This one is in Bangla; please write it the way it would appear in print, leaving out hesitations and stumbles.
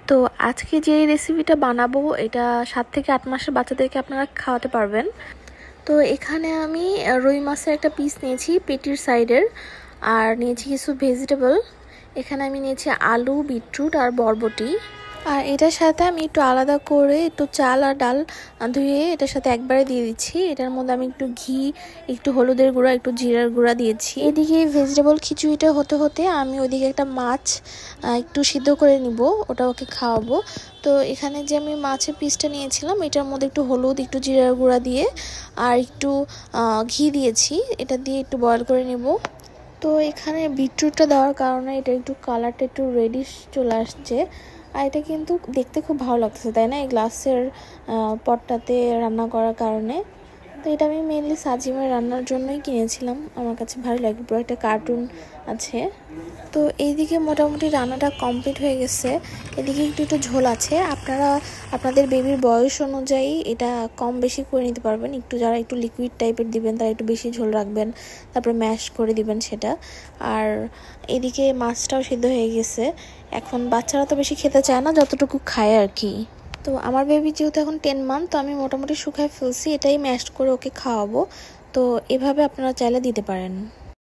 তো আজকে যে রেসিপিটা বানাবো এটা 7 থেকে 8 মাসের বাচ্চাদেরকে আপনারা খাওয়াতে পারবেন। তো এখানে আমি রুই মাছের একটা পিস নিয়েছি পেটির সাইডের, আর নিয়েছি কিছু ভেজিটেবল। এখানে আমি নিয়েছি আলু, বিটরুট আর বরবটি। আর এটার সাথে আমি একটু আলাদা করে একটু চাল আর ডাল ধুয়ে এটার সাথে একবারে দিয়ে দিচ্ছি। এটার মধ্যে আমি একটু ঘি, একটু হলুদের গুঁড়া, একটু জিরার গুঁড়া দিয়েছি। এদিকে ভেজিটেবল খিচুড়িটা হতে হতে আমি ওইদিকে একটা মাছ একটু সিদ্ধ করে নিব, ওটা ওকে খাওয়াবো। তো এখানে যে আমি মাছের পিসটা নিয়েছিলাম এটার মধ্যে একটু হলুদ, একটু জিরার গুঁড়া দিয়ে আর একটু ঘি দিয়েছি। এটা দিয়ে একটু বয়ল করে নেব। তো এখানে বিটরুটটা দেওয়ার কারণে এটা একটু কালারটা একটু রেডিশ চলে আসছে, আর এটা কিন্তু দেখতে খুব ভালো লাগছে, তাই না? এই গ্লাসের পটটাতে রান্না করার কারণে। তো এটা আমি মেনলি সাজিমের রান্নার জন্যই কিনেছিলাম, আমার কাছে ভালো লাগে, পুরো একটা কার্টুন আছে। তো এইদিকে মোটামুটি রান্নাটা কমপ্লিট হয়ে গেছে। এদিকে একটু একটু ঝোল আছে, আপনারা আপনাদের বেবির বয়স অনুযায়ী এটা কম বেশি করে নিতে পারবেন। একটু যারা একটু লিকুইড টাইপের দিবেন তারা একটু বেশি ঝোল রাখবেন, তারপরে ম্যাশ করে দিবেন সেটা। আর এদিকে মাছটাও সিদ্ধ হয়ে গেছে। এখন বাচ্চারা তো বেশি খেতে চায় না, যতটুকু খায় আর কি। তো আমার বেবি যেহেতু এখন 10 মান্থ, তো আমি মোটামুটি শুকায় ফেলছি, এটাই ম্যাশ করে ওকে খাওয়াবো। তো এভাবে আপনারা চাইলে দিতে পারেন।